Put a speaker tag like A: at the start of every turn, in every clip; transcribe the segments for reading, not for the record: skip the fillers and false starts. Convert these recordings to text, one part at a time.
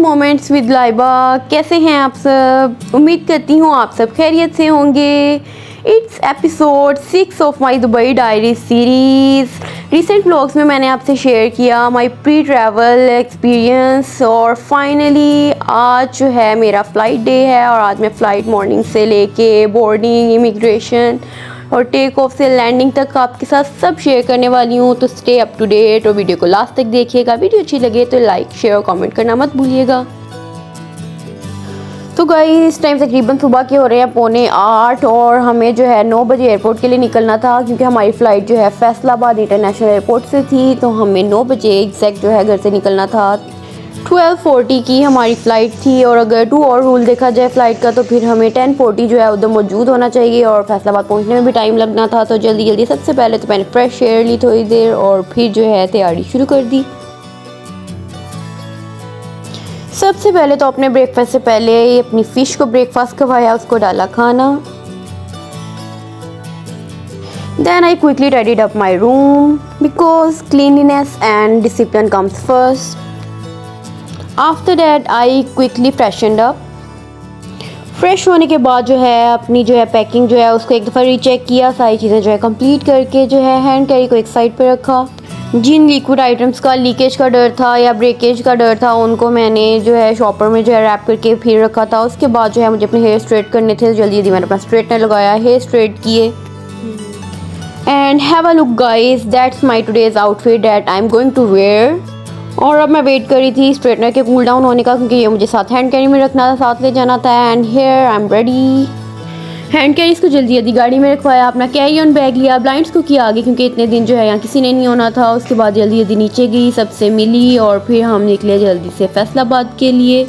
A: Moments with Laiba. कैसे हैं आप सब? उम्मीद करती हूँ आप सब खैरियत से होंगे। It's episode 6 of my Dubai diary series. Recent vlogs में मैंने आपसे शेयर किया माई प्री ट्रैवल एक्सपीरियंस और फाइनली आज जो है मेरा फ़्लाइट डे है और आज मैं फ़्लाइट मॉर्निंग से लेके बोर्डिंग, इमिग्रेशन और टेक ऑफ से लैंडिंग तक आपके साथ सब शेयर करने वाली हूँ। तो स्टे अप टू डेट और वीडियो को लास्ट तक देखिएगा। वीडियो अच्छी लगे तो लाइक, शेयर और कमेंट करना मत भूलिएगा। तो गाइस इस टाइम तकरीबन सुबह के हो रहे हैं 7:45 और हमें जो है 9 बजे एयरपोर्ट के लिए निकलना था क्योंकि हमारी फ़्लाइट जो है फैसलाबाद इंटरनेशनल एयरपोर्ट से थी। तो हमें 9 बजे एग्जैक्ट जो है घर से निकलना था। 12:40 की हमारी फ़्लाइट थी और अगर 2 और रूल देखा जाए फ़्लाइट का तो फिर हमें 10:40 जो है उधर मौजूद होना चाहिए और फैसलाबाद पहुंचने में भी टाइम लगना था। तो जल्दी जल्दी सबसे पहले तो मैंने फ्रेश एयर ली थोड़ी देर और फिर जो है तैयारी शुरू कर दी। सबसे पहले तो अपने ब्रेकफास्ट से पहले अपनी फ़िश को ब्रेकफास्ट करवाया, उसको डाला खाना। Then I quickly tidied up my room because cleanliness and discipline comes first. After that I quickly freshened up. Fresh होने के बाद जो है अपनी जो है पैकिंग जो है उसको एक दफ़ा रीचेक किया, सारी चीज़ें जो है कंप्लीट करके जो है हैंड कैरी को एक साइड पे रखा। जिन लिक्विड आइटम्स का लीकेज का डर था या ब्रेकेज का डर था उनको मैंने जो है शॉपर में जो है रैप करके फिर रखा था। उसके बाद जो है मुझे अपने हेयर स्ट्रेट करने थे, जल्दी जल्दी मैंने अपना स्ट्रेटनर लगाया, हेयर स्ट्रेट किए। And have a look guys, that's my today's outfit that I am going to wear. और अब मैं वेट करी थी स्ट्रेटनर के कूल डाउन होने का क्योंकि ये मुझे साथ हैंड कैरी में रखना था, साथ ले जाना था। And here I am ready. Hand carries को जल्दी जल्दी गाड़ी में रखवाया, अपना कैरी ऑन बैग लिया, ब्लाइंड्स को किया आगे क्योंकि इतने दिन जो है यहाँ किसी ने नहीं होना था। उसके बाद जल्दी जल्दी नीचे गई, सबसे मिली और फिर हम निकले जल्दी से फैसलाबाद के लिए।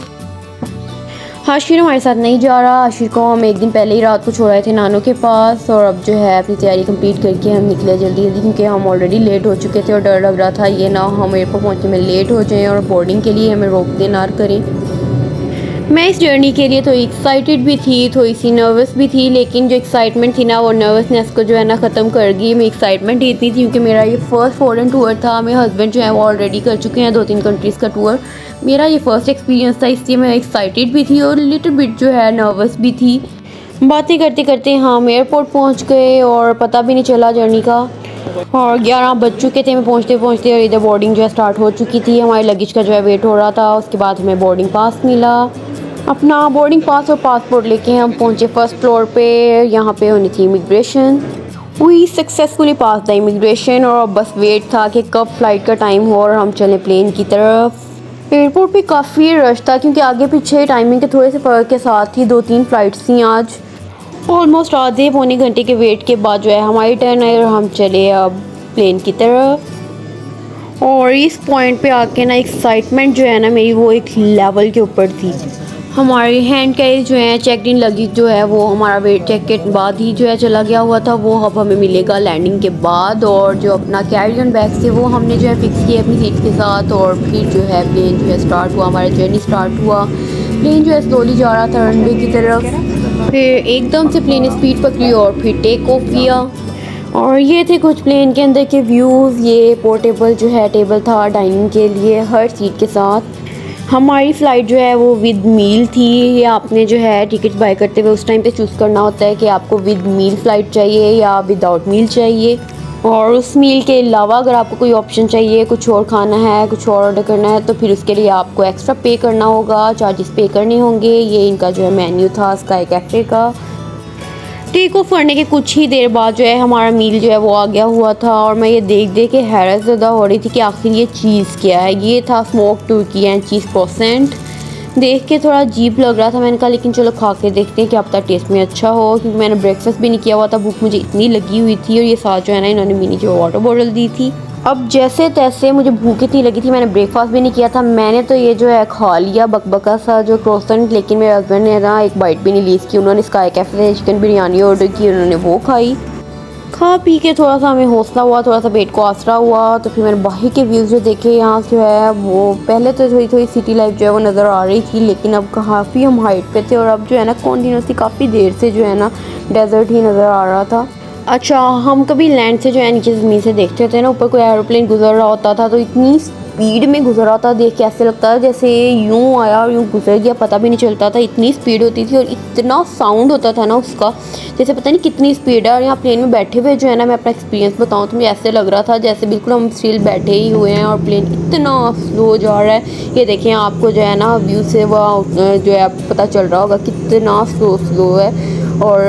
A: हाशिर हमारे साथ नहीं जा रहा, हाशिर को हम एक दिन पहले ही रात को छोड़ाए थे नानों के पास और अब जो है अपनी तैयारी कंप्लीट करके हम निकले जल्दी जल्दी क्योंकि हम ऑलरेडी लेट हो चुके थे और डर लग रहा था ये ना हम एयरपोर्ट पहुँचने में लेट हो जाएं और बोर्डिंग के लिए हमें रोक दे ना करें। मैं इस जर्नी के लिए थोड़ी एक्साइटेड भी थी, थोड़ी सी नर्वस भी थी, लेकिन जो एक्साइटमेंट थी ना वो नर्वसनेस को जो है ना ख़त्म कर गई। मैं एक्साइटमेंट ही इतनी थी क्योंकि मेरा ये फ़र्स्ट फॉरेन टूर था। मेरे हस्बैंड जो है वो ऑलरेडी कर चुके हैं 2-3 कंट्रीज़ का टूर। मेरा ये फ़र्स्ट एक्सपीरियंस था, इसलिए मैं एक्साइटेड भी थी और लिटिल बिट जो है नर्वस भी थी। बातें करते करते हम एयरपोर्ट पहुँच गए और पता भी नहीं चला जर्नी का और 11 बज चुके थे मैं पहुँचते पहुँचते और इधर बोर्डिंग जो है स्टार्ट हो चुकी थी। हमारे लगेज का जो है वेट हो रहा था। उसके बाद हमें बोर्डिंग पास मिला। अपना बोर्डिंग पास और पासपोर्ट लेके हम पहुँचे फर्स्ट फ्लोर पे। यहाँ पे होनी थी immigration. We successfully pass the immigration और अब बस वेट था कि कब फ़्लाइट का टाइम हो और हम चलें प्लेन की तरफ। एयरपोर्ट पे काफ़ी रश था क्योंकि आगे पीछे टाइमिंग के थोड़े से फ़र्क के साथ ही 2-3 फ़्लाइट्स थी आज। ऑलमोस्ट आधे पौने घंटे के वेट के बाद जो है हमारी टर्न आई और हम चले अब प्लेन की तरफ। और इस पॉइंट पे आके ना एक्साइटमेंट जो है ना मेरी वो एक लेवल के ऊपर थी। हमारी हैंड कैरी जो है चेक इन लगेज जो है वो हमारा वेट चेक के बाद ही जो है चला गया हुआ था, वो अब हमें मिलेगा लैंडिंग के बाद। और जो अपना कैरी ऑन बैग से वो हमने जो है फिक्स किया अपनी सीट के साथ और फिर जो है प्लेन जो है स्टार्ट हुआ, हमारा जर्नी स्टार्ट हुआ। प्लेन जो है स्लोली जा रहा था रनवे की तरफ, फिर एकदम से प्लेन स्पीड पकड़ी और फिर टेक ऑफ किया। और ये थे कुछ प्लेन के अंदर के व्यूज़। ये पोर्टेबल जो है टेबल था डाइनिंग के लिए हर सीट के साथ। हमारी फ़्लाइट जो है वो विद मील थी। ये आपने जो है टिकट बाय करते हुए उस टाइम पे चूज़ करना होता है कि आपको विद मील फ़्लाइट चाहिए या विदाउट मील चाहिए। और उस मील के अलावा अगर आपको कोई ऑप्शन चाहिए, कुछ और खाना है, कुछ और ऑर्डर करना है तो फिर उसके लिए आपको एक्स्ट्रा पे करना होगा, चार्जेस पे करने होंगे। ये इनका जो है मेन्यू था स्काई कैफ़े का। टेक ऑफ करने के कुछ ही देर बाद जो है हमारा मील जो है वो आ गया हुआ था और मैं ये देख देख के हैरत ज़दा हो रही थी कि आखिर ये चीज़ क्या है। ये था smoke turkey and cheese croissant. देख के थोड़ा अजीब लग रहा था, मैंने कहा लेकिन चलो खा के देखते हैं क्या पता टेस्ट में अच्छा हो, क्योंकि मैंने ब्रेकफास्ट भी नहीं किया हुआ था, भूख मुझे इतनी लगी हुई थी। और ये साथ जो है ना इन्होंने मिनी जो वाटर बॉटल दी थी। अब जैसे तैसे मुझे भूख इतनी लगी थी, मैंने ब्रेकफास्ट भी नहीं किया था, मैंने तो ये जो है खा लिया बकबका सा जो क्रोसेंट। लेकिन मेरे हस्बैंड ने ना एक बाइट भी नहीं ली इसकी। उन्होंने स्काई कैफ़े से चिकन बिरयानी ऑर्डर की, उन्होंने वो खाई। खा पी के थोड़ा सा हमें हौसला हुआ, थोड़ा सा पेट को आसरा हुआ। तो फिर मैंने बाहर के व्यूज़ जो देखे यहाँ जो है वो पहले तो थोड़ी थोड़ी सिटी लाइफ जो है वो नज़र आ रही थी, लेकिन अब काफ़ी हम हाइट पे थे और अब जो है ना कॉन्टीन्यूसली काफ़ी देर से जो है ना डेजर्ट ही नज़र आ रहा था। अच्छा, हम कभी लैंड से जो है नीचे ज़मीन से देखते थे ना ऊपर कोई एरोप्लेन गुजर रहा होता था तो इतनी स्पीड में गुजरा था, देख के ऐसे लगता था जैसे यूं आया और यूं गुजर गया, पता भी नहीं चलता था, इतनी स्पीड होती थी और इतना साउंड होता था ना उसका, जैसे पता नहीं कितनी स्पीड है। और यहाँ प्लेन में बैठे हुए जो है ना, मैं अपना एक्सपीरियंस बताऊँ तो मुझे ऐसे लग रहा था जैसे बिल्कुल हम स्टिल बैठे ही हुए हैं और प्लेन इतना स्लो जा रहा है। ये देखें, आपको जो है ना व्यू से वह जो है आपको पता चल रहा होगा कितना स्लो है। और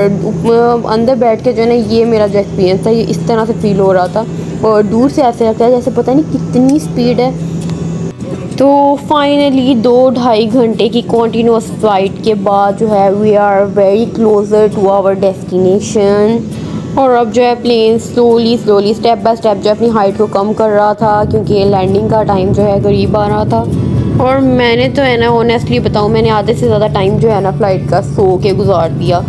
A: अंदर बैठ के जो है ना, ये मेरा जो एक्सपीरियंस था ये इस तरह से फील हो रहा था और दूर से ऐसे लगता है जैसे पता नहीं कितनी स्पीड है। तो फाइनली 2-2.5 घंटे की कॉन्टीन्यूस फ्लाइट के बाद जो है we are very closer to our destination. और अब जो है plane slowly step by step जो अपनी हाइट को कम कर रहा था, क्योंकि लैंडिंग का टाइम जो है करीब आ रहा था। और मैंने तो है ना ऑनेस्टली बताऊँ, मैंने आधे से ज़्यादा टाइम जो है ना फ्लाइट का सो के गुजार दिया।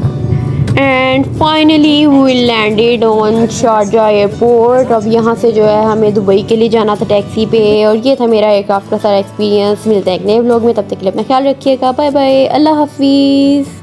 A: And finally we landed on Sharjah airport. अब यहाँ से जो है हमें दुबई के लिए जाना था टैक्सी पे। और ये था मेरा एयरक्राफ्ट का सारा एक्सपीरियंस। मिलते हैं एक नए व्लॉग में, तब तक के लिए अपना ख्याल रखिएगा। बाय बाय, अल्लाह हाफिज़।